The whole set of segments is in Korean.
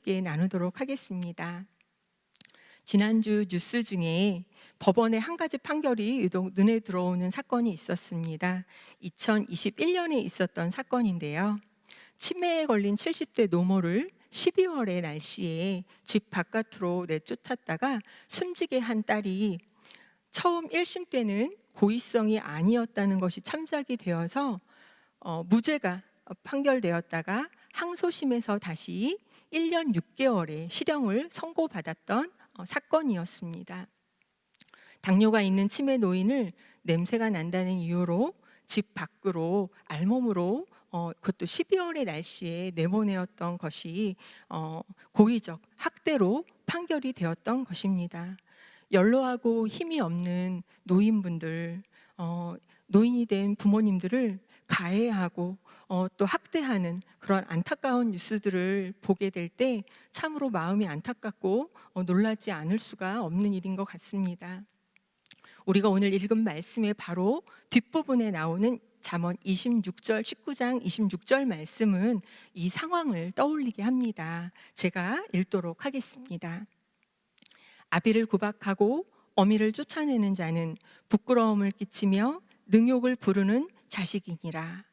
함께 나누도록 하겠습니다. 지난주 뉴스 중에 법원의 한 가지 판결이 유독 눈에 들어오는 사건이 있었습니다. 2021년에 있었던 사건인데요. 치매에 걸린 70대 노모를 12월의 날씨에 집 바깥으로 내쫓았다가 숨지게 한 딸이 처음 1심 때는 고의성이 아니었다는 것이 참작이 되어서 무죄가 판결되었다가 항소심에서 다시 1년 6개월의 실형을 선고받았던 사건이었습니다. 당뇨가 있는 치매 노인을 냄새가 난다는 이유로 집 밖으로 알몸으로 그것도 12월의 날씨에 내보내었던 것이 고의적 학대로 판결이 되었던 것입니다. 연로하고 힘이 없는 노인분들, 노인이 된 부모님들을 가해하고 또 학대하는 그런 안타까운 뉴스들을 보게 될 때 참으로 마음이 안타깝고 놀라지 않을 수가 없는 일인 것 같습니다. 우리가 오늘 읽은 말씀의 바로 뒷부분에 나오는 잠언 26절, 19장 26절 말씀은 이 상황을 떠올리게 합니다. 제가 읽도록 하겠습니다. 아비를 구박하고 어미를 쫓아내는 자는 부끄러움을 끼치며 능욕을 부르는 자식이니라.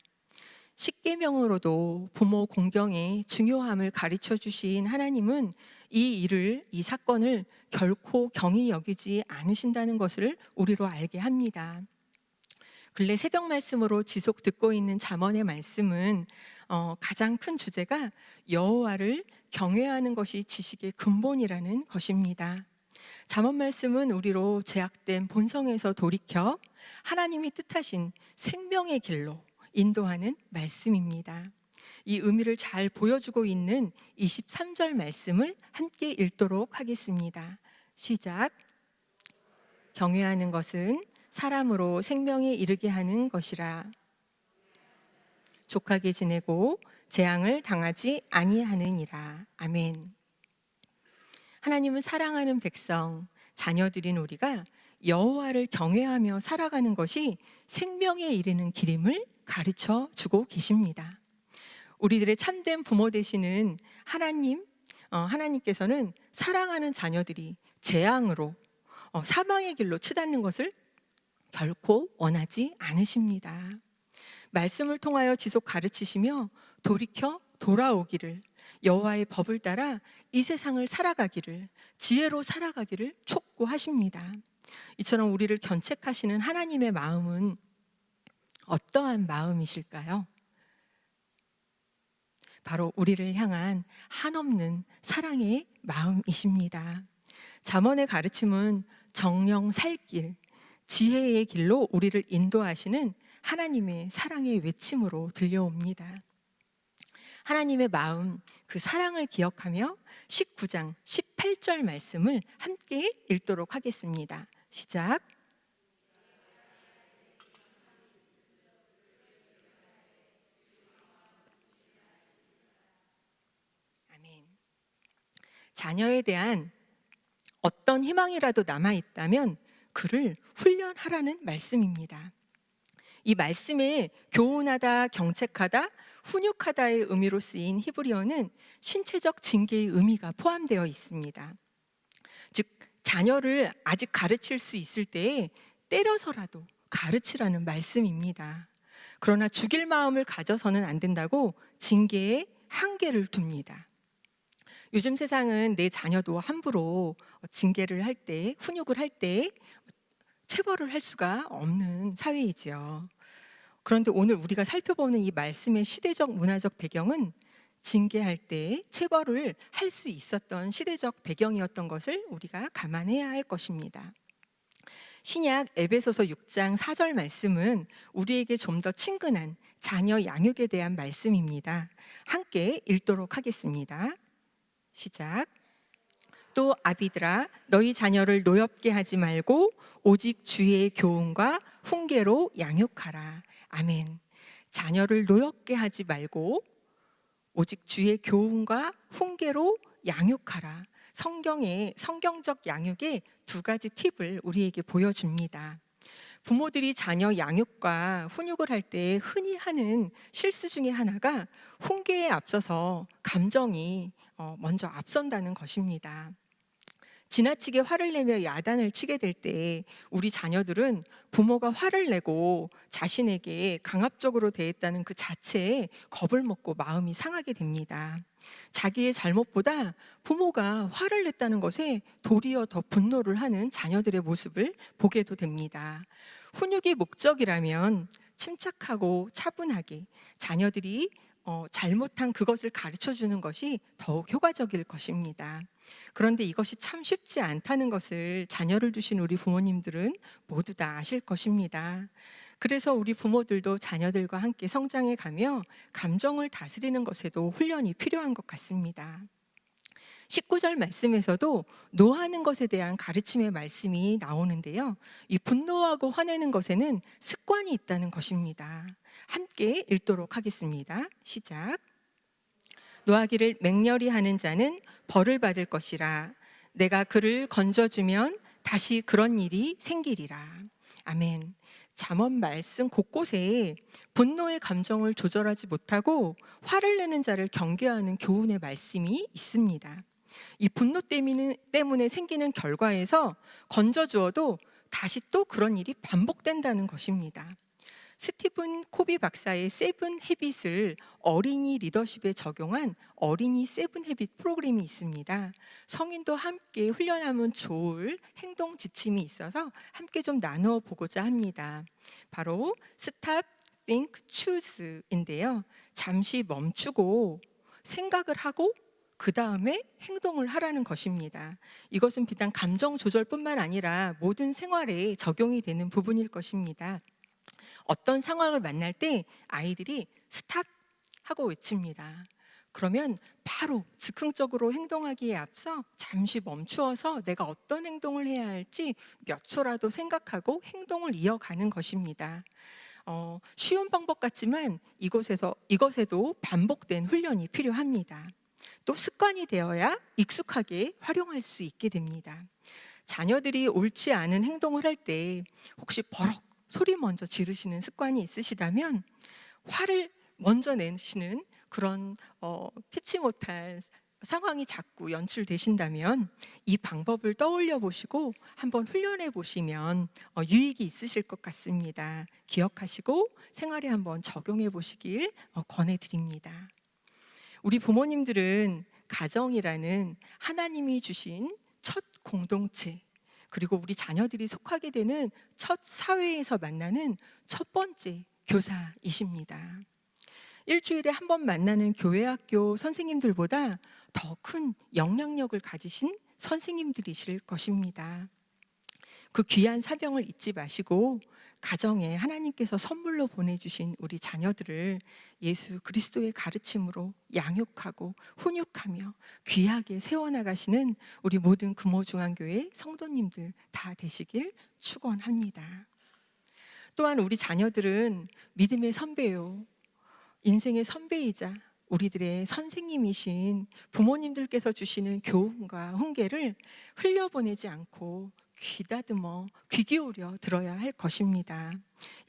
십계명으로도 부모 공경의 중요함을 가르쳐 주신 하나님은 이 사건을 결코 경히 여기지 않으신다는 것을 우리로 알게 합니다. 근래 새벽 말씀으로 지속 듣고 있는 잠언의 말씀은 가장 큰 주제가 여호와를 경외하는 것이 지식의 근본이라는 것입니다. 잠언 말씀은 우리로 죄악된 본성에서 돌이켜 하나님이 뜻하신 생명의 길로 인도하는 말씀입니다. 이 의미를 잘 보여주고 있는 23절 말씀을 함께 읽도록 하겠습니다. 시작. 경외하는 것은 사람으로 생명에 이르게 하는 것이라. 족하게 지내고 재앙을 당하지 아니하느니라. 아멘. 하나님은 사랑하는 백성, 자녀들인 우리가 여호와를 경외하며 살아가는 것이 생명에 이르는 길임을 가르쳐 주고 계십니다. 우리들의 참된 부모 되시는 하나님께서는 사랑하는 자녀들이 재앙으로 사망의 길로 치닫는 것을 결코 원하지 않으십니다. 말씀을 통하여 지속 가르치시며 돌이켜 돌아오기를, 여호와의 법을 따라 이 세상을 살아가기를, 지혜로 살아가기를 촉구하십니다. 이처럼 우리를 견책하시는 하나님의 마음은 어떠한 마음이실까요? 바로 우리를 향한 한없는 사랑의 마음이십니다. 잠언의 가르침은 정령 살 길, 지혜의 길로 우리를 인도하시는 하나님의 사랑의 외침으로 들려옵니다. 하나님의 마음, 그 사랑을 기억하며 19장 18절 말씀을 함께 읽도록 하겠습니다. 시작. 아멘. 자녀에 대한 어떤 희망이라도 남아있다면 그를 훈련하라는 말씀입니다. 이 말씀에 교훈하다, 경책하다, 훈육하다의 의미로 쓰인 히브리어는 신체적 징계의 의미가 포함되어 있습니다. 즉, 자녀를 아직 가르칠 수 있을 때에 때려서라도 가르치라는 말씀입니다. 그러나 죽일 마음을 가져서는 안 된다고 징계에 한계를 둡니다. 요즘 세상은 내 자녀도 함부로 징계를 할 때, 훈육을 할 때 체벌을 할 수가 없는 사회이지요. 그런데 오늘 우리가 살펴보는 이 말씀의 시대적 문화적 배경은 징계할 때 체벌을 할 수 있었던 시대적 배경이었던 것을 우리가 감안해야 할 것입니다. 신약 에베소서 6장 4절 말씀은 우리에게 좀 더 친근한 자녀 양육에 대한 말씀입니다. 함께 읽도록 하겠습니다. 시작. 또 아비들아, 너희 자녀를 노엽게 하지 말고 오직 주의 교훈과 훈계로 양육하라. 아멘. 자녀를 노엽게 하지 말고 오직 주의 교훈과 훈계로 양육하라. 성경적 양육의 두 가지 팁을 우리에게 보여줍니다. 부모들이 자녀 양육과 훈육을 할 때 흔히 하는 실수 중에 하나가 훈계에 앞서서 감정이 먼저 앞선다는 것입니다. 지나치게 화를 내며 야단을 치게 될 때 우리 자녀들은 부모가 화를 내고 자신에게 강압적으로 대했다는 그 자체에 겁을 먹고 마음이 상하게 됩니다. 자기의 잘못보다 부모가 화를 냈다는 것에 도리어 더 분노를 하는 자녀들의 모습을 보게도 됩니다. 훈육이 목적이라면 침착하고 차분하게 자녀들이 잘못한 그것을 가르쳐 주는 것이 더욱 효과적일 것입니다. 그런데 이것이 참 쉽지 않다는 것을 자녀를 두신 우리 부모님들은 모두 다 아실 것입니다. 그래서 우리 부모들도 자녀들과 함께 성장해 가며 감정을 다스리는 것에도 훈련이 필요한 것 같습니다. 19절 말씀에서도 노하는 것에 대한 가르침의 말씀이 나오는데요. 이 분노하고 화내는 것에는 습관이 있다는 것입니다. 함께 읽도록 하겠습니다. 시작. 노하기를 맹렬히 하는 자는 벌을 받을 것이라. 내가 그를 건져주면 다시 그런 일이 생기리라. 아멘. 잠언 말씀 곳곳에 분노의 감정을 조절하지 못하고 화를 내는 자를 경계하는 교훈의 말씀이 있습니다. 이 분노 때문에 생기는 결과에서 건져주어도 다시 또 그런 일이 반복된다는 것입니다. 스티븐 코비 박사의 세븐 헤빗을 어린이 리더십에 적용한 어린이 세븐 헤빗 프로그램이 있습니다. 성인도 함께 훈련하면 좋을 행동 지침이 있어서 함께 좀 나누어 보고자 합니다. 바로 Stop, Think, Choose인데요. 잠시 멈추고 생각을 하고 그 다음에 행동을 하라는 것입니다. 이것은 비단 감정 조절뿐만 아니라 모든 생활에 적용이 되는 부분일 것입니다. 어떤 상황을 만날 때 아이들이 스탑 하고 외칩니다. 그러면 바로 즉흥적으로 행동하기에 앞서 잠시 멈추어서 내가 어떤 행동을 해야 할지 몇 초라도 생각하고 행동을 이어가는 것입니다. 쉬운 방법 같지만 이것에도 반복된 훈련이 필요합니다. 또 습관이 되어야 익숙하게 활용할 수 있게 됩니다. 자녀들이 옳지 않은 행동을 할 때 혹시 버럭 소리 먼저 지르시는 습관이 있으시다면 화를 먼저 내시는 그런 피치 못할 상황이 자꾸 연출되신다면 이 방법을 떠올려 보시고 한번 훈련해 보시면 유익이 있으실 것 같습니다. 기억하시고 생활에 한번 적용해 보시길 권해드립니다. 우리 부모님들은 가정이라는 하나님이 주신 첫 공동체, 그리고 우리 자녀들이 속하게 되는 첫 사회에서 만나는 첫 번째 교사이십니다. 일주일에 한 번 만나는 교회 학교 선생님들보다 더 큰 영향력을 가지신 선생님들이실 것입니다. 그 귀한 사명을 잊지 마시고 가정에 하나님께서 선물로 보내주신 우리 자녀들을 예수 그리스도의 가르침으로 양육하고 훈육하며 귀하게 세워나가시는 우리 모든 금호중앙교회 성도님들 다 되시길 축원합니다. 또한 우리 자녀들은 믿음의 선배요, 인생의 선배이자 우리들의 선생님이신 부모님들께서 주시는 교훈과 훈계를 흘려보내지 않고 귀다듬어 귀 기울여 들어야 할 것입니다.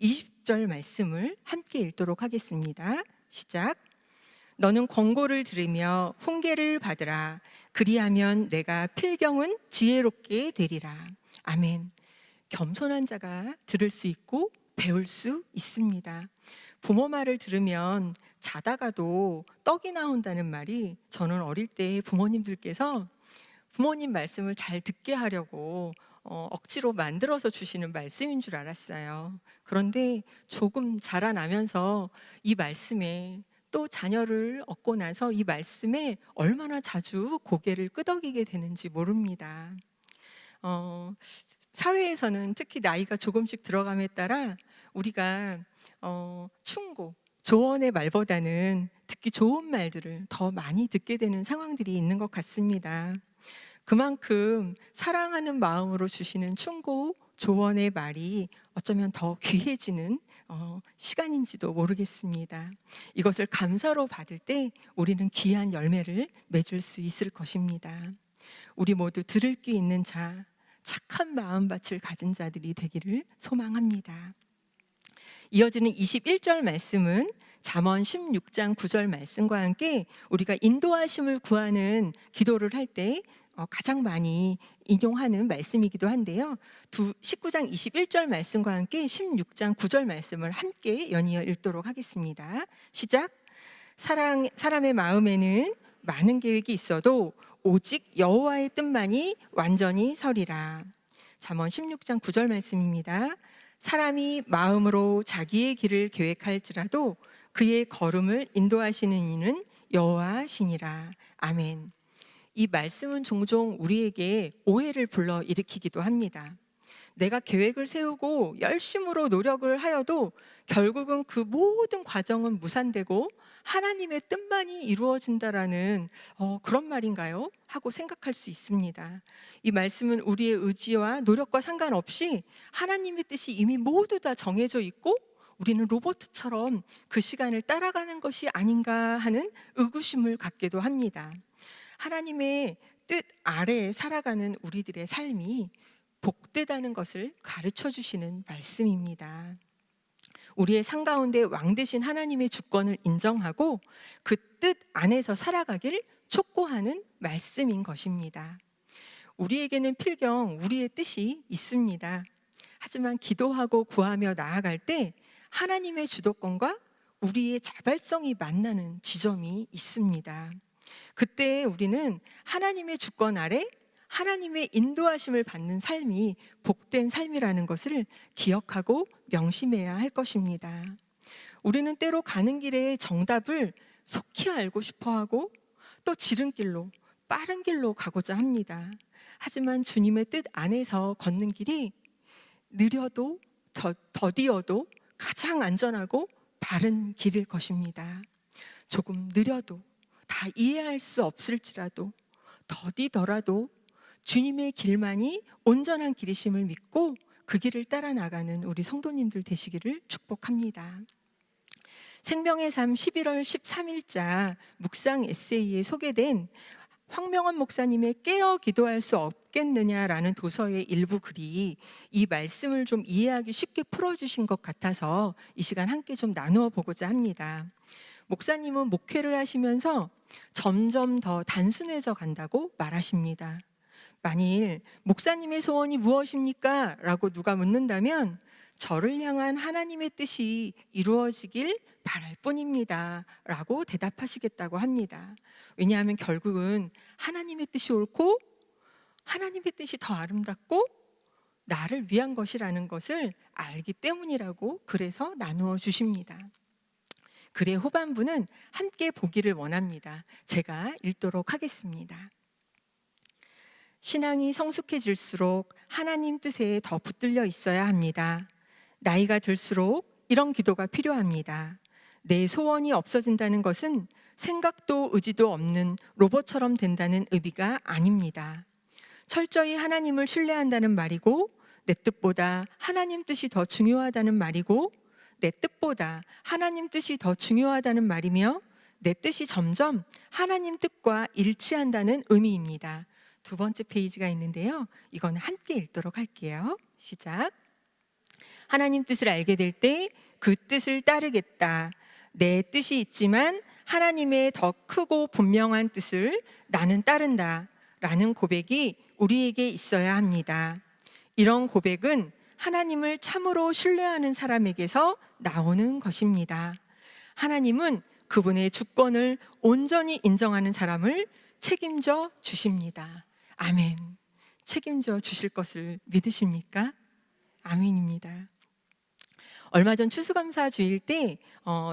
20절 말씀을 함께 읽도록 하겠습니다. 시작. 너는 권고를 들으며 훈계를 받으라. 그리하면 내가 필경은 지혜롭게 되리라. 아멘. 겸손한 자가 들을 수 있고 배울 수 있습니다. 부모 말을 들으면 자다가도 떡이 나온다는 말이 저는 어릴 때 부모님들께서 부모님 말씀을 잘 듣게 하려고 억지로 만들어서 주시는 말씀인 줄 알았어요. 그런데 조금 자라나면서 이 말씀에 또 자녀를 얻고 나서 이 말씀에 얼마나 자주 고개를 끄덕이게 되는지 모릅니다. 사회에서는 특히 나이가 조금씩 들어감에 따라 우리가 충고, 조언의 말보다는 듣기 좋은 말들을 더 많이 듣게 되는 상황들이 있는 것 같습니다. 그만큼 사랑하는 마음으로 주시는 충고, 조언의 말이 어쩌면 더 귀해지는 시간인지도 모르겠습니다. 이것을 감사로 받을 때 우리는 귀한 열매를 맺을 수 있을 것입니다. 우리 모두 들을 귀 있는 자, 착한 마음밭을 가진 자들이 되기를 소망합니다. 이어지는 21절 말씀은 잠언 16장 9절 말씀과 함께 우리가 인도하심을 구하는 기도를 할 때 가장 많이 인용하는 말씀이기도 한데요. 19장 21절 말씀과 함께 16장 9절 말씀을 함께 연이어 읽도록 하겠습니다. 시작. 사람의 마음에는 많은 계획이 있어도 오직 여호와의 뜻만이 완전히 서리라. 잠언 16장 9절 말씀입니다. 사람이 마음으로 자기의 길을 계획할지라도 그의 걸음을 인도하시는 이는 여호와시니라. 아멘. 이 말씀은 종종 우리에게 오해를 불러일으키기도 합니다. 내가 계획을 세우고 열심으로 노력을 하여도 결국은 그 모든 과정은 무산되고 하나님의 뜻만이 이루어진다라는 그런 말인가요? 하고 생각할 수 있습니다. 이 말씀은 우리의 의지와 노력과 상관없이 하나님의 뜻이 이미 모두 다 정해져 있고 우리는 로봇처럼 그 시간을 따라가는 것이 아닌가 하는 의구심을 갖기도 합니다. 하나님의 뜻 아래에 살아가는 우리들의 삶이 복되다는 것을 가르쳐 주시는 말씀입니다. 우리의 삶 가운데 왕 되신 하나님의 주권을 인정하고 그 뜻 안에서 살아가길 촉구하는 말씀인 것입니다. 우리에게는 필경 우리의 뜻이 있습니다. 하지만 기도하고 구하며 나아갈 때 하나님의 주도권과 우리의 자발성이 만나는 지점이 있습니다. 그때 우리는 하나님의 주권 아래 하나님의 인도하심을 받는 삶이 복된 삶이라는 것을 기억하고 명심해야 할 것입니다. 우리는 때로 가는 길에 정답을 속히 알고 싶어하고 또 지름길로 빠른 길로 가고자 합니다. 하지만 주님의 뜻 안에서 걷는 길이 느려도 더디어도 가장 안전하고 바른 길일 것입니다. 조금 느려도 다 이해할 수 없을지라도 더디더라도 주님의 길만이 온전한 길이심을 믿고 그 길을 따라 나가는 우리 성도님들 되시기를 축복합니다. 생명의 삶 11월 13일자 묵상 에세이에 소개된 황명원 목사님의 깨어 기도할 수 없겠느냐라는 도서의 일부 글이 이 말씀을 좀 이해하기 쉽게 풀어주신 것 같아서 이 시간 함께 좀 나누어 보고자 합니다. 목사님은 목회를 하시면서 점점 더 단순해져 간다고 말하십니다. 만일 목사님의 소원이 무엇입니까? 라고 누가 묻는다면 저를 향한 하나님의 뜻이 이루어지길 바랄 뿐입니다 라고 대답하시겠다고 합니다. 왜냐하면 결국은 하나님의 뜻이 옳고 하나님의 뜻이 더 아름답고 나를 위한 것이라는 것을 알기 때문이라고 그래서 나누어 주십니다. 글의 후반부는 함께 보기를 원합니다. 제가 읽도록 하겠습니다. 신앙이 성숙해질수록 하나님 뜻에 더 붙들려 있어야 합니다. 나이가 들수록 이런 기도가 필요합니다. 내 소원이 없어진다는 것은 생각도 의지도 없는 로봇처럼 된다는 의미가 아닙니다. 철저히 하나님을 신뢰한다는 말이고 내 뜻보다 하나님 뜻이 더 중요하다는 말이고 내 뜻보다 하나님 뜻이 더 중요하다는 말이며 내 뜻이 점점 하나님 뜻과 일치한다는 의미입니다. 두 번째 페이지가 있는데요. 이건 함께 읽도록 할게요. 시작. 하나님 뜻을 알게 될 때 그 뜻을 따르겠다. 내 뜻이 있지만 하나님의 더 크고 분명한 뜻을 나는 따른다. 라는 고백이 우리에게 있어야 합니다. 이런 고백은 하나님을 참으로 신뢰하는 사람에게서 나오는 것입니다. 하나님은 그분의 주권을 온전히 인정하는 사람을 책임져 주십니다. 아멘. 책임져 주실 것을 믿으십니까? 아멘입니다. 얼마 전 추수감사 주일 때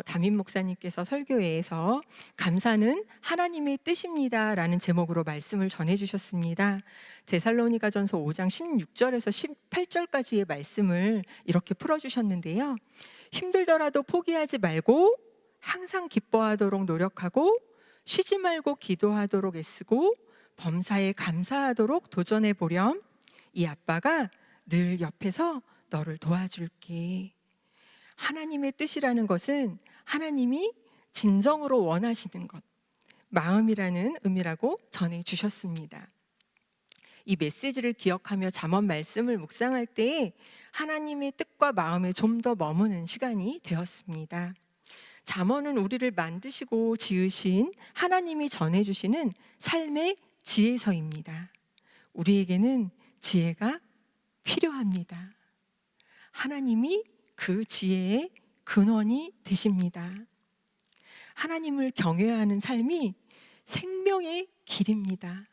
담임 목사님께서 설교회에서 감사는 하나님의 뜻입니다 라는 제목으로 말씀을 전해주셨습니다. 데살로니가전서 5장 16절에서 18절까지의 말씀을 이렇게 풀어주셨는데요. 힘들더라도 포기하지 말고 항상 기뻐하도록 노력하고 쉬지 말고 기도하도록 애쓰고 범사에 감사하도록 도전해 보렴. 이 아빠가 늘 옆에서 너를 도와줄게. 하나님의 뜻이라는 것은 하나님이 진정으로 원하시는 것, 마음이라는 의미라고 전해 주셨습니다. 이 메시지를 기억하며 잠언 말씀을 묵상할 때 하나님의 뜻과 마음에 좀 더 머무는 시간이 되었습니다. 잠언은 우리를 만드시고 지으신 하나님이 전해주시는 삶의 지혜서입니다. 우리에게는 지혜가 필요합니다. 하나님이 그 지혜의 근원이 되십니다. 하나님을 경외하는 삶이 생명의 길입니다.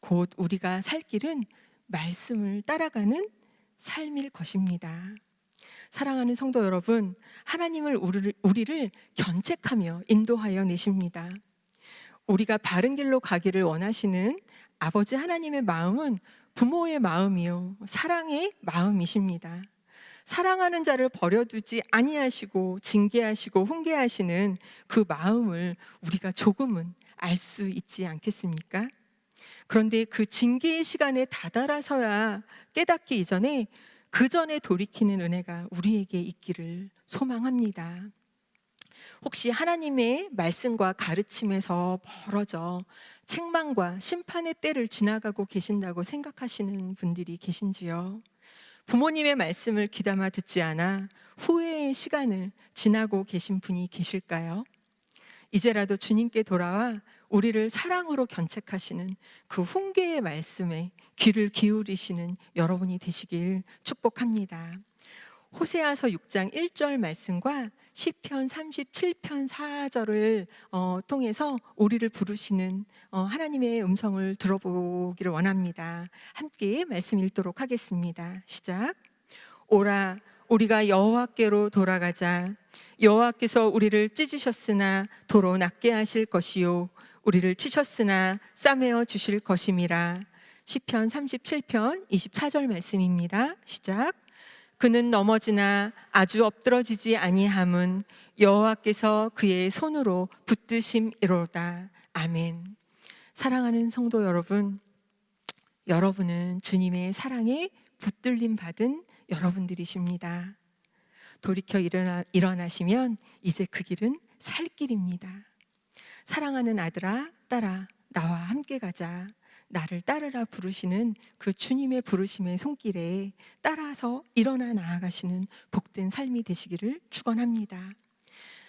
곧 우리가 살 길은 말씀을 따라가는 삶일 것입니다. 사랑하는 성도 여러분, 하나님을 우리를 견책하며 인도하여 내십니다. 우리가 바른 길로 가기를 원하시는 아버지 하나님의 마음은 부모의 마음이요 사랑의 마음이십니다. 사랑하는 자를 버려두지 아니하시고 징계하시고 훈계하시는 그 마음을 우리가 조금은 알 수 있지 않겠습니까? 그런데 그 징계의 시간에 다다라서야 깨닫기 이전에 그 전에 돌이키는 은혜가 우리에게 있기를 소망합니다. 혹시 하나님의 말씀과 가르침에서 멀어져 책망과 심판의 때를 지나가고 계신다고 생각하시는 분들이 계신지요? 부모님의 말씀을 귀담아 듣지 않아 후회의 시간을 지나고 계신 분이 계실까요? 이제라도 주님께 돌아와 우리를 사랑으로 견책하시는 그 훈계의 말씀에 귀를 기울이시는 여러분이 되시길 축복합니다. 호세아서 6장 1절 말씀과 시편 37편 4절을 통해서 우리를 부르시는 하나님의 음성을 들어보기를 원합니다. 함께 말씀 읽도록 하겠습니다. 시작. 오라 우리가 여호와께로 돌아가자. 여호와께서 우리를 찢으셨으나 도로 낫게 하실 것이요 우리를 치셨으나 싸매어 주실 것임이라. 시편 37편 24절 말씀입니다. 시작. 그는 넘어지나 아주 엎드러지지 아니함은 여호와께서 그의 손으로 붙드심이로다. 아멘. 사랑하는 성도 여러분, 여러분은 주님의 사랑에 붙들림 받은 여러분들이십니다. 돌이켜 일어나시면 이제 그 길은 살 길입니다. 사랑하는 아들아, 딸아, 나와 함께 가자. 나를 따르라 부르시는 그 주님의 부르심의 손길에 따라서 일어나 나아가시는 복된 삶이 되시기를 축원합니다.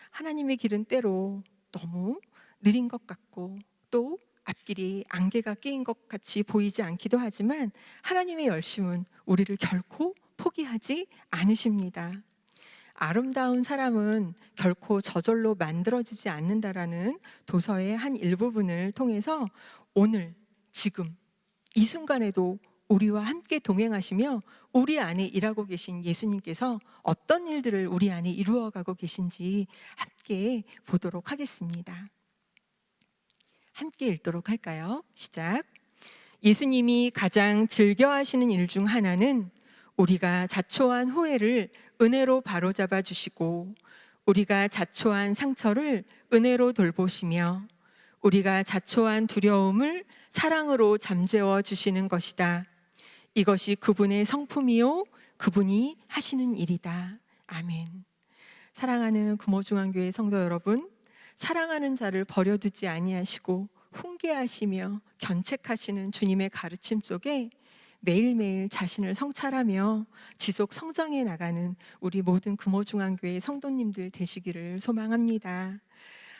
하나님의 길은 때로 너무 느린 것 같고 또 앞길이 안개가 끼인 것 같이 보이지 않기도 하지만 하나님의 열심은 우리를 결코 포기하지 않으십니다. 아름다운 사람은 결코 저절로 만들어지지 않는다라는 도서의 한 일부분을 통해서 오늘 지금 이 순간에도 우리와 함께 동행하시며 우리 안에 일하고 계신 예수님께서 어떤 일들을 우리 안에 이루어가고 계신지 함께 보도록 하겠습니다. 함께 읽도록 할까요? 시작. 예수님이 가장 즐겨하시는 일 중 하나는 우리가 자초한 후회를 은혜로 바로잡아 주시고 우리가 자초한 상처를 은혜로 돌보시며 우리가 자초한 두려움을 사랑으로 잠재워 주시는 것이다. 이것이 그분의 성품이요 그분이 하시는 일이다. 아멘. 사랑하는 금호중앙교회 성도 여러분, 사랑하는 자를 버려두지 아니하시고 훈계하시며 견책하시는 주님의 가르침 속에 매일매일 자신을 성찰하며 지속 성장해 나가는 우리 모든 금호중앙교회 성도님들 되시기를 소망합니다.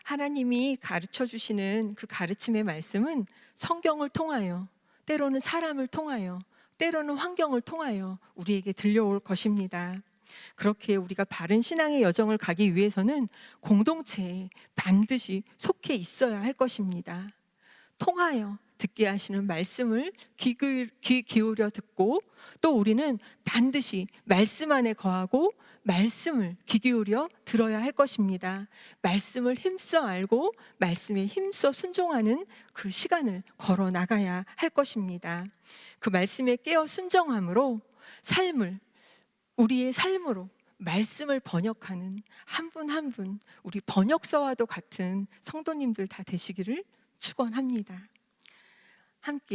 하나님이 가르쳐 주시는 그 가르침의 말씀은 성경을 통하여, 때로는 사람을 통하여, 때로는 환경을 통하여 우리에게 들려올 것입니다. 그렇게 우리가 바른 신앙의 여정을 가기 위해서는 공동체에 반드시 속해 있어야 할 것입니다. 통하여 듣게 하시는 말씀을 귀 기울여 듣고 또 우리는 반드시 말씀 안에 거하고 말씀을 귀 기울여 들어야 할 것입니다. 말씀을 힘써 알고 말씀에 힘써 순종하는 그 시간을 걸어 나가야 할 것입니다. 그 말씀에 깨어 순종함으로 우리의 삶으로 말씀을 번역하는 한 분 한 분 우리 번역서와도 같은 성도님들 다 되시기를 축원합니다. 함께